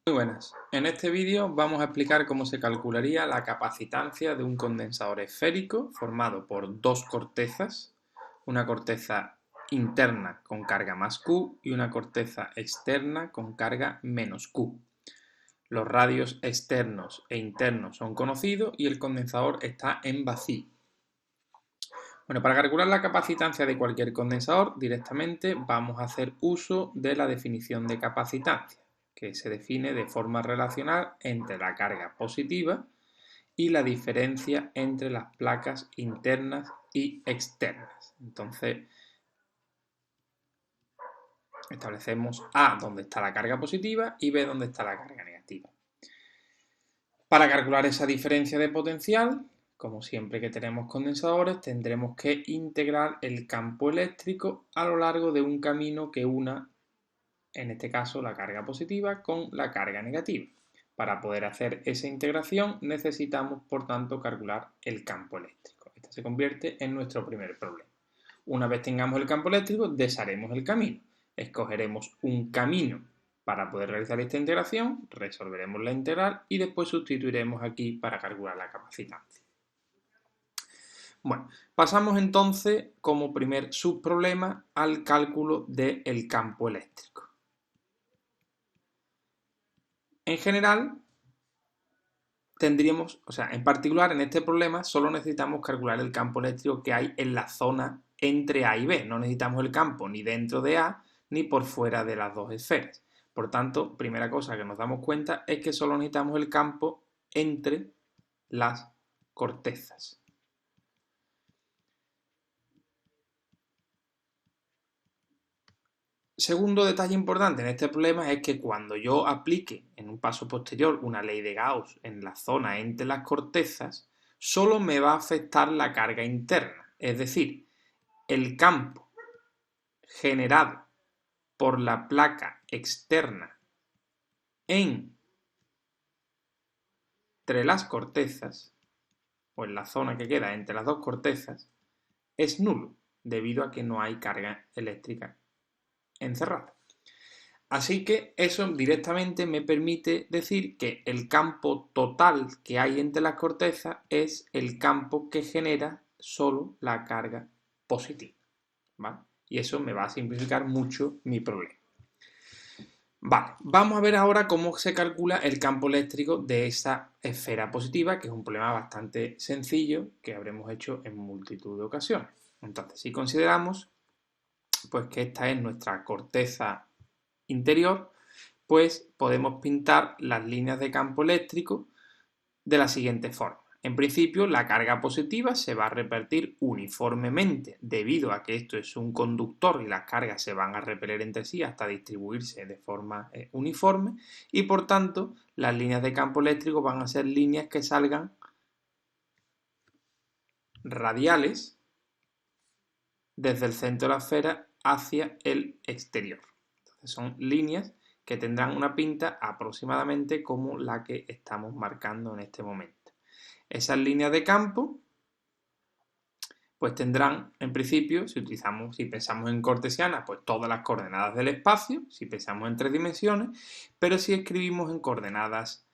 Muy buenas. En este vídeo vamos a explicar cómo se calcularía la capacitancia de un condensador esférico formado por dos cortezas, una corteza interna con carga más Q y una corteza externa con carga menos Q. Los radios externos e internos son conocidos y el condensador está en vacío. Bueno, para calcular la capacitancia de cualquier condensador, directamente vamos a hacer uso de la definición de capacitancia, que se define de forma relacional entre la carga positiva y la diferencia entre las placas internas y externas. Entonces, establecemos A donde está la carga positiva y B donde está la carga negativa. Para calcular esa diferencia de potencial, como siempre que tenemos condensadores, tendremos que integrar el campo eléctrico a lo largo de un camino que una, en este caso, la carga positiva con la carga negativa. Para poder hacer esa integración necesitamos, por tanto, calcular el campo eléctrico. Este se convierte en nuestro primer problema. Una vez tengamos el campo eléctrico, desharemos el camino. Escogeremos un camino para poder realizar esta integración, resolveremos la integral y después sustituiremos aquí para calcular la capacitancia. Bueno, pasamos entonces como primer subproblema al cálculo del campo eléctrico. En general, tendríamos, en particular en este problema solo necesitamos calcular el campo eléctrico que hay en la zona entre A y B. No necesitamos el campo ni dentro de A ni por fuera de las dos esferas. Por tanto, primera cosa que nos damos cuenta es que solo necesitamos el campo entre las cortezas. Segundo detalle importante en este problema es que cuando yo aplique en un paso posterior una ley de Gauss en la zona entre las cortezas, solo me va a afectar la carga interna, es decir, el campo generado por la placa externa entre las cortezas, o en la zona que queda entre las dos cortezas, es nulo, debido a que no hay carga eléctrica encerrada. Así que eso directamente me permite decir que el campo total que hay entre las cortezas es el campo que genera solo la carga positiva, ¿vale? Y eso me va a simplificar mucho mi problema. Vale, vamos a ver ahora cómo se calcula el campo eléctrico de esa esfera positiva, que es un problema bastante sencillo que habremos hecho en multitud de ocasiones. Entonces, si consideramos pues que esta es nuestra corteza interior, pues podemos pintar las líneas de campo eléctrico de la siguiente forma. En principio, la carga positiva se va a repartir uniformemente debido a que esto es un conductor y las cargas se van a repeler entre sí hasta distribuirse de forma uniforme y por tanto las líneas de campo eléctrico van a ser líneas que salgan radiales desde el centro de la esfera hacia el exterior. Entonces son líneas que tendrán una pinta aproximadamente como la que estamos marcando en este momento. Esas líneas de campo pues tendrán, en principio, si pensamos en cartesiana, pues todas las coordenadas del espacio, si pensamos en tres dimensiones, pero si escribimos en coordenadas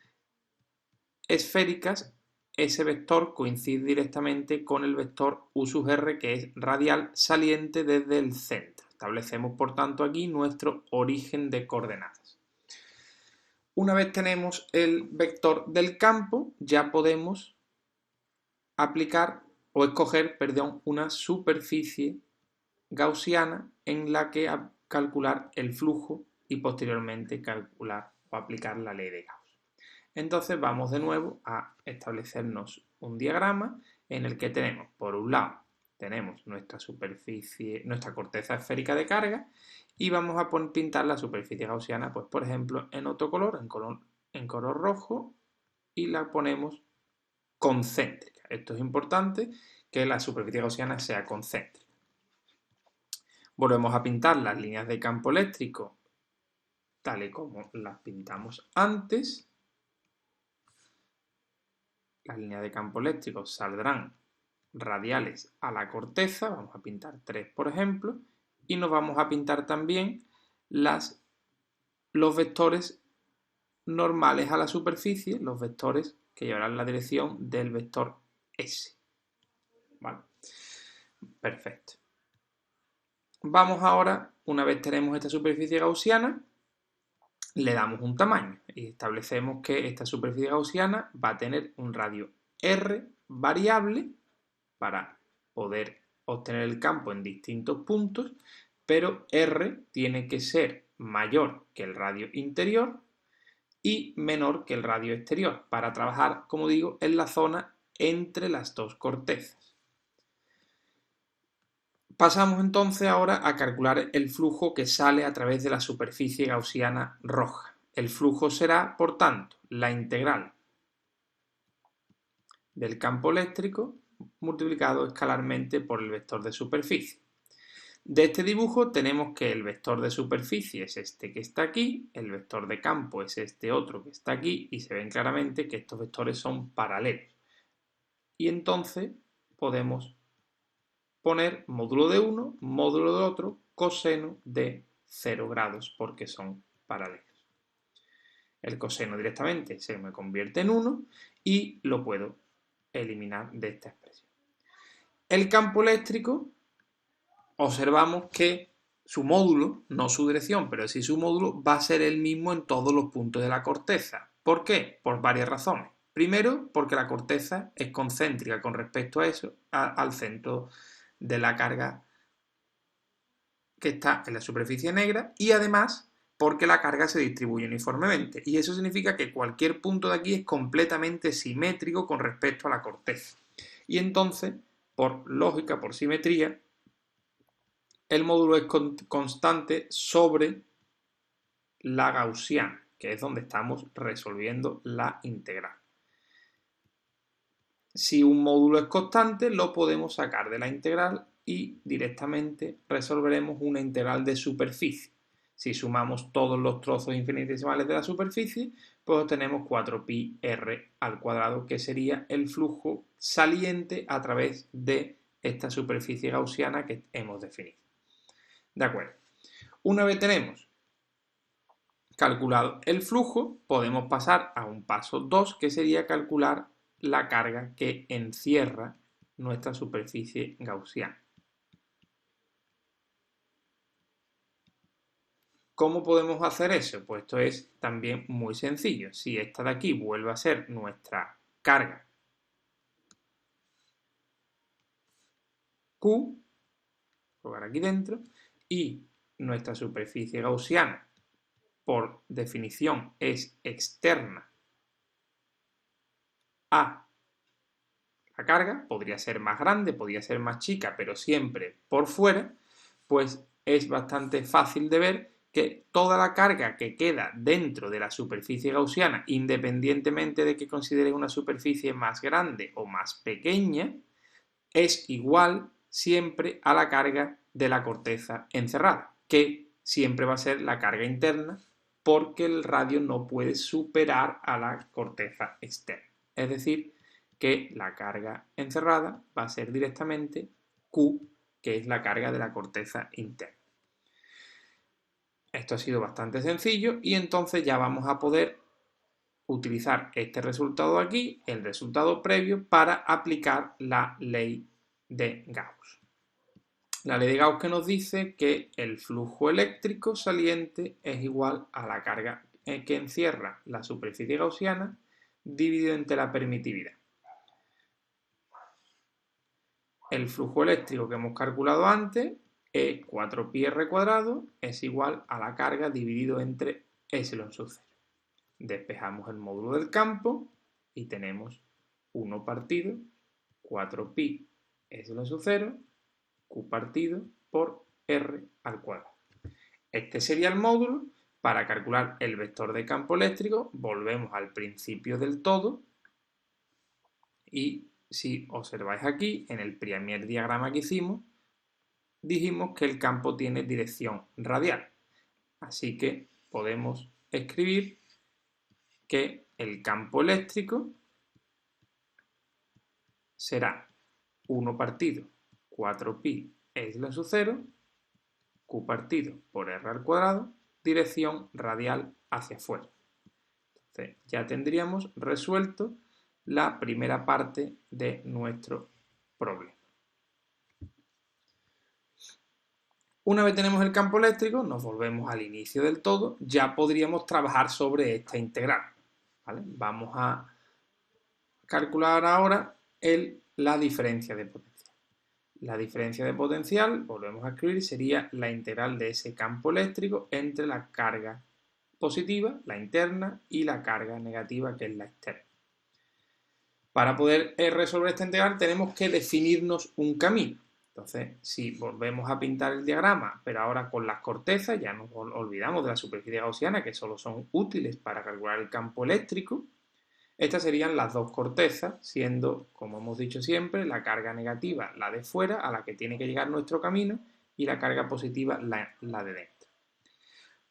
esféricas, ese vector coincide directamente con el vector U sub r, que es radial saliente desde el centro. Establecemos, por tanto, aquí nuestro origen de coordenadas. Una vez tenemos el vector del campo, ya podemos aplicar o escoger, una superficie gaussiana en la que calcular el flujo y posteriormente calcular o aplicar la ley de Gauss. Entonces vamos de nuevo a establecernos un diagrama en el que tenemos, por un lado, tenemos nuestra superficie, nuestra corteza esférica de carga y vamos a pintar la superficie gaussiana, pues por ejemplo, en otro color, en color rojo, y la ponemos concéntrica. Esto es importante, que la superficie gaussiana sea concéntrica. Volvemos a pintar las líneas de campo eléctrico tal y como las pintamos antes. Las líneas de campo eléctrico saldrán radiales a la corteza, vamos a pintar 3 por ejemplo, y nos vamos a pintar también los vectores normales a la superficie, los vectores que llevarán la dirección del vector S. ¿Vale? Perfecto. Vamos ahora, una vez tenemos esta superficie gaussiana, le damos un tamaño y establecemos que esta superficie gaussiana va a tener un radio R variable para poder obtener el campo en distintos puntos, pero R tiene que ser mayor que el radio interior y menor que el radio exterior para trabajar, como digo, en la zona entre las dos cortezas. Pasamos entonces ahora a calcular el flujo que sale a través de la superficie gaussiana roja. El flujo será, por tanto, la integral del campo eléctrico multiplicado escalarmente por el vector de superficie. De este dibujo tenemos que el vector de superficie es este que está aquí, el vector de campo es este otro que está aquí y se ven claramente que estos vectores son paralelos. Y entonces podemos poner módulo de uno, módulo de otro, coseno de 0 grados porque son paralelos. El coseno directamente se me convierte en 1 y lo puedo eliminar de esta expresión. El campo eléctrico, observamos que su módulo, no su dirección, pero sí su módulo, va a ser el mismo en todos los puntos de la corteza. ¿Por qué? Por varias razones. Primero, porque la corteza es concéntrica con respecto a eso, al centro de la carga que está en la superficie negra y además porque la carga se distribuye uniformemente y eso significa que cualquier punto de aquí es completamente simétrico con respecto a la corteza y entonces, por lógica, por simetría, el módulo es constante sobre la gaussiana, que es donde estamos resolviendo la integral. Si un módulo es constante, lo podemos sacar de la integral y directamente resolveremos una integral de superficie. Si sumamos todos los trozos infinitesimales de la superficie, pues obtenemos 4pi r al cuadrado, que sería el flujo saliente a través de esta superficie gaussiana que hemos definido. De acuerdo. Una vez tenemos calculado el flujo, podemos pasar a un paso 2, que sería calcular la carga que encierra nuestra superficie gaussiana. ¿Cómo podemos hacer eso? Pues esto es también muy sencillo. Si esta de aquí vuelve a ser nuestra carga Q, colocar aquí dentro, y nuestra superficie gaussiana, por definición, es externa a la carga, podría ser más grande, podría ser más chica, pero siempre por fuera, pues es bastante fácil de ver que toda la carga que queda dentro de la superficie gaussiana, independientemente de que considere una superficie más grande o más pequeña, es igual siempre a la carga de la corteza encerrada, que siempre va a ser la carga interna porque el radio no puede superar a la corteza externa. Es decir, que la carga encerrada va a ser directamente Q, que es la carga de la corteza interna. Esto ha sido bastante sencillo y entonces ya vamos a poder utilizar este resultado aquí, el resultado previo, para aplicar la ley de Gauss. La ley de Gauss que nos dice que el flujo eléctrico saliente es igual a la carga que encierra la superficie gaussiana dividido entre la permitividad. El flujo eléctrico que hemos calculado antes, E 4pi r cuadrado, es igual a la carga dividido entre epsilon sub 0. Despejamos el módulo del campo y tenemos 1 partido 4pi epsilon sub 0 Q partido por R al cuadrado. Este sería el módulo. Para calcular el vector de campo eléctrico, volvemos al principio del todo y si observáis aquí, en el primer diagrama que hicimos, dijimos que el campo tiene dirección radial. Así que podemos escribir que el campo eléctrico será 1 partido 4pi epsilon sub 0 Q partido por R al cuadrado, dirección radial hacia afuera. Entonces, ya tendríamos resuelto la primera parte de nuestro problema. Una vez tenemos el campo eléctrico, nos volvemos al inicio del todo, ya podríamos trabajar sobre esta integral, ¿vale? Vamos a calcular ahora la diferencia de potencial. La diferencia de potencial, volvemos a escribir, sería la integral de ese campo eléctrico entre la carga positiva, la interna, y la carga negativa, que es la externa. Para poder resolver esta integral tenemos que definirnos un camino. Entonces, si volvemos a pintar el diagrama, pero ahora con las cortezas, ya nos olvidamos de la superficie gaussiana, que solo son útiles para calcular el campo eléctrico. Estas serían las dos cortezas, siendo, como hemos dicho siempre, la carga negativa la de fuera, a la que tiene que llegar nuestro camino, y la carga positiva la de dentro.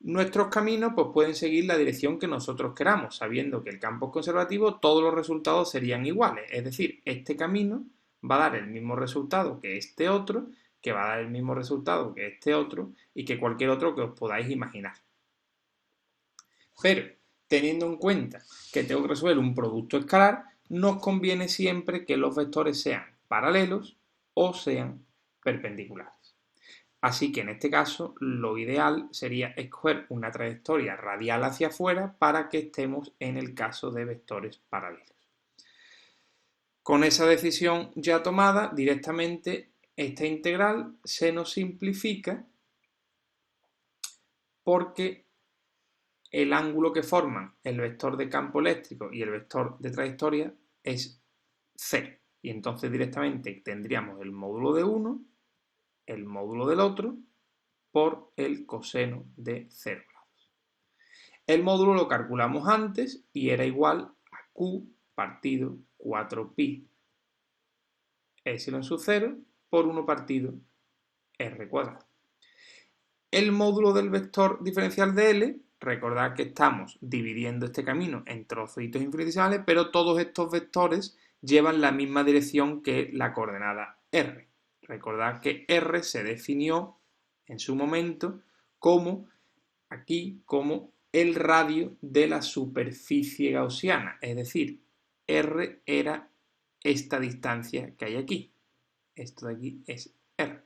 Nuestros caminos pues, pueden seguir la dirección que nosotros queramos, sabiendo que el campo es conservativo, todos los resultados serían iguales. Es decir, este camino va a dar el mismo resultado que este otro, que va a dar el mismo resultado que este otro, y que cualquier otro que os podáis imaginar. Pero, teniendo en cuenta que tengo que resolver un producto escalar, nos conviene siempre que los vectores sean paralelos o sean perpendiculares. Así que en este caso lo ideal sería escoger una trayectoria radial hacia afuera para que estemos en el caso de vectores paralelos. Con esa decisión ya tomada, directamente esta integral se nos simplifica porque el ángulo que forman el vector de campo eléctrico y el vector de trayectoria es 0. Y entonces directamente tendríamos el módulo de uno, el módulo del otro, por el coseno de 0 grados. El módulo lo calculamos antes y era igual a Q partido 4pi epsilon sub 0 por 1 partido r cuadrado. El módulo del vector diferencial de L, recordad que estamos dividiendo este camino en trocitos infinitesimales, pero todos estos vectores llevan la misma dirección que la coordenada r. Recordad que r se definió en su momento como el radio de la superficie gaussiana, es decir, r era esta distancia que hay aquí. Esto de aquí es r.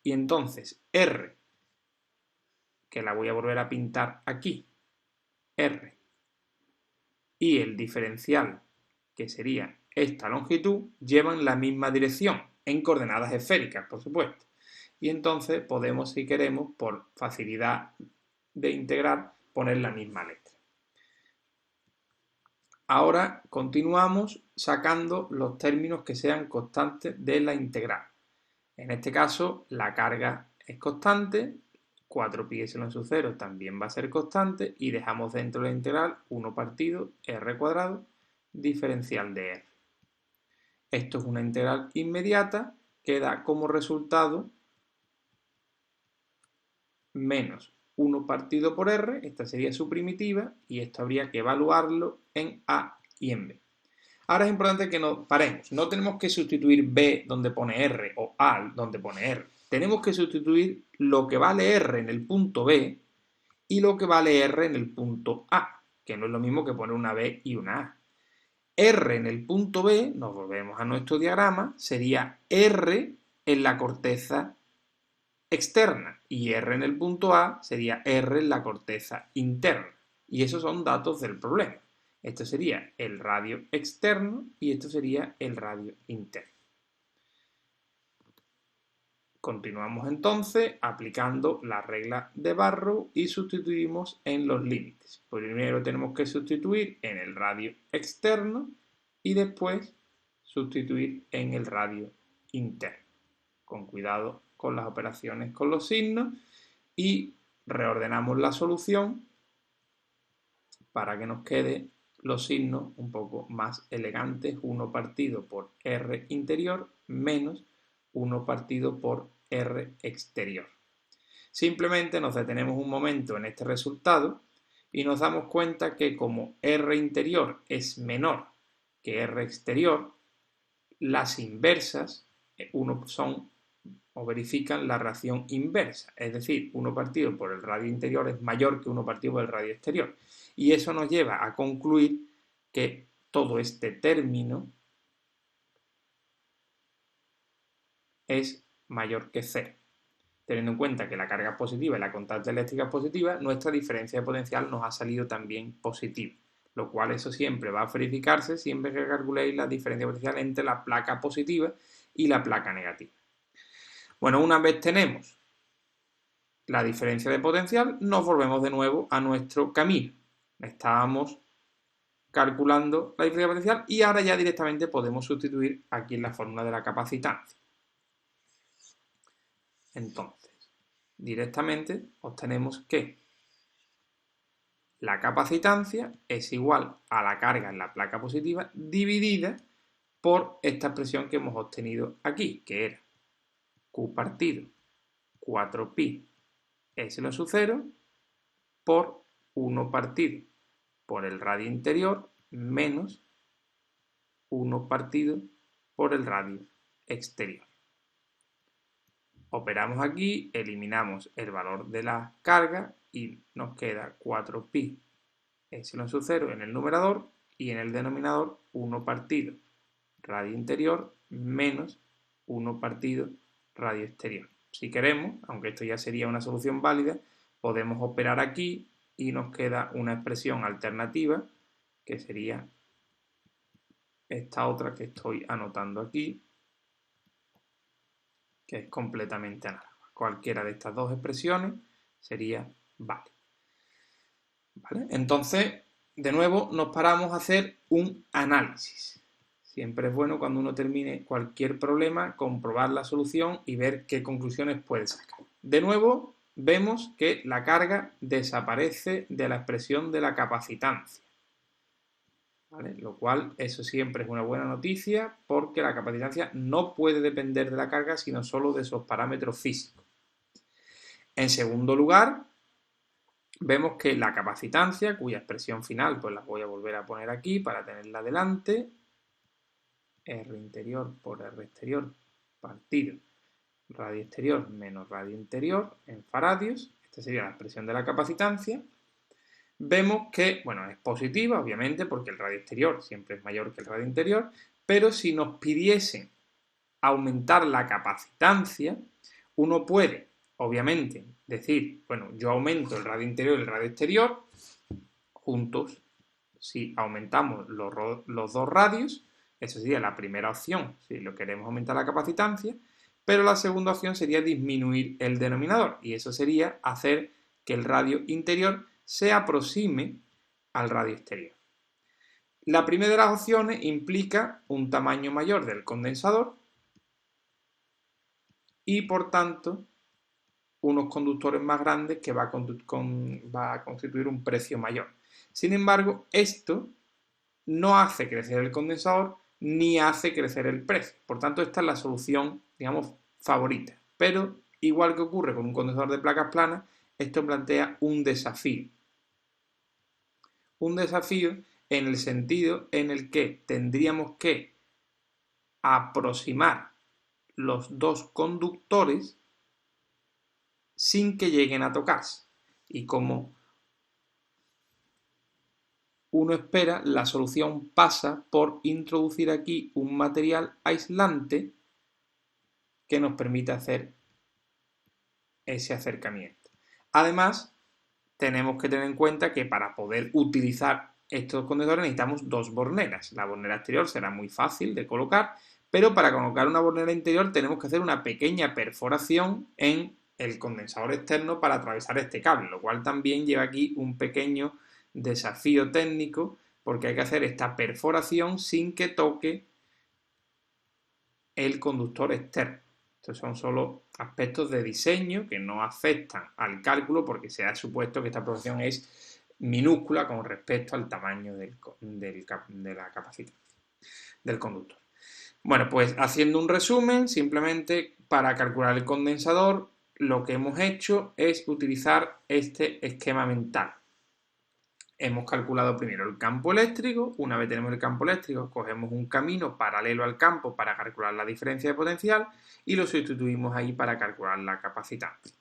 Y entonces r, que la voy a volver a pintar aquí, r, y el diferencial, que sería esta longitud, llevan la misma dirección, en coordenadas esféricas, por supuesto. Y entonces podemos, si queremos, por facilidad de integrar, poner la misma letra. Ahora continuamos sacando los términos que sean constantes de la integral. En este caso, la carga es constante, 4pi epsilon sub 0 también va a ser constante, y dejamos dentro de la integral 1 partido r cuadrado diferencial de r. Esto es una integral inmediata que da como resultado menos 1 partido por r, esta sería su primitiva, y esto habría que evaluarlo en a y en b. Ahora es importante que nos paremos, no tenemos que sustituir b donde pone r o a donde pone r, tenemos que sustituir lo que vale r en el punto b y lo que vale r en el punto a, que no es lo mismo que poner una b y una a. R en el punto B, nos volvemos a nuestro diagrama, sería R en la corteza externa y R en el punto A sería R en la corteza interna. Y esos son datos del problema. Esto sería el radio externo y esto sería el radio interno. Continuamos entonces aplicando la regla de Barrow y sustituimos en los límites. Primero tenemos que sustituir en el radio externo y después sustituir en el radio interno. Con cuidado con las operaciones con los signos, y reordenamos la solución para que nos quede los signos un poco más elegantes. 1 partido por R interior menos 1 partido por R exterior. Simplemente nos detenemos un momento en este resultado y nos damos cuenta que como R interior es menor que R exterior, las inversas son o verifican la reacción inversa, es decir, 1 partido por el radio interior es mayor que 1 partido por el radio exterior. y eso nos lleva a concluir que todo este término es mayor que 0. Teniendo en cuenta que la carga es positiva y la constante eléctrica es positiva, nuestra diferencia de potencial nos ha salido también positiva, lo cual eso siempre va a verificarse siempre que calculéis la diferencia de potencial entre la placa positiva y la placa negativa. Bueno, una vez tenemos la diferencia de potencial, nos volvemos de nuevo a nuestro camino. Estábamos calculando la diferencia de potencial y ahora ya directamente podemos sustituir aquí en la fórmula de la capacitancia. Entonces, directamente obtenemos que la capacitancia es igual a la carga en la placa positiva dividida por esta expresión que hemos obtenido aquí, que era Q partido 4pi S lo sub 0 por 1 partido por el radio interior menos 1 partido por el radio exterior. Operamos aquí, eliminamos el valor de la carga y nos queda 4pi epsilon sub 0 en el numerador y en el denominador 1 partido radio interior menos 1 partido radio exterior. Si queremos, aunque esto ya sería una solución válida, podemos operar aquí y nos queda una expresión alternativa que sería esta otra que estoy anotando aquí, que es completamente análoga. Cualquiera de estas dos expresiones sería válida. ¿Vale? Entonces, de nuevo, nos paramos a hacer un análisis. Siempre es bueno cuando uno termine cualquier problema, comprobar la solución y ver qué conclusiones puede sacar. De nuevo, vemos que la carga desaparece de la expresión de la capacitancia. ¿Vale? Lo cual, eso siempre es una buena noticia porque la capacitancia no puede depender de la carga, sino solo de esos parámetros físicos. En segundo lugar, vemos que la capacitancia, cuya expresión final pues la voy a volver a poner aquí para tenerla delante, R interior por R exterior partido radio exterior menos radio interior en faradios, esta sería la expresión de la capacitancia. Vemos que, bueno, es positiva, obviamente, porque el radio exterior siempre es mayor que el radio interior, pero si nos pidiesen aumentar la capacitancia, uno puede, obviamente, decir, bueno, yo aumento el radio interior y el radio exterior juntos. Si aumentamos los dos radios, eso sería la primera opción, si lo queremos aumentar la capacitancia, pero la segunda opción sería disminuir el denominador, y eso sería hacer que el radio interior se aproxime al radio exterior. La primera de las opciones implica un tamaño mayor del condensador y, por tanto, unos conductores más grandes que va a constituir un precio mayor. Sin embargo, esto no hace crecer el condensador ni hace crecer el precio. Por tanto, esta es la solución, digamos, favorita. Pero, igual que ocurre con un condensador de placas planas, esto plantea un desafío. Un desafío en el sentido en el que tendríamos que aproximar los dos conductores sin que lleguen a tocarse. Y como uno espera, la solución pasa por introducir aquí un material aislante que nos permita hacer ese acercamiento. Además, tenemos que tener en cuenta que para poder utilizar estos condensadores necesitamos dos borneras. La bornera exterior será muy fácil de colocar, pero para colocar una bornera interior tenemos que hacer una pequeña perforación en el condensador externo para atravesar este cable, lo cual también lleva aquí un pequeño desafío técnico porque hay que hacer esta perforación sin que toque el conductor externo. Estos son solo aspectos de diseño que no afectan al cálculo porque se ha supuesto que esta perforación es minúscula con respecto al tamaño de la capacidad del conductor. Bueno, pues haciendo un resumen, simplemente para calcular el condensador, lo que hemos hecho es utilizar este esquema mental. Hemos calculado primero el campo eléctrico. Una vez tenemos el campo eléctrico, cogemos un camino paralelo al campo para calcular la diferencia de potencial y lo sustituimos ahí para calcular la capacitancia.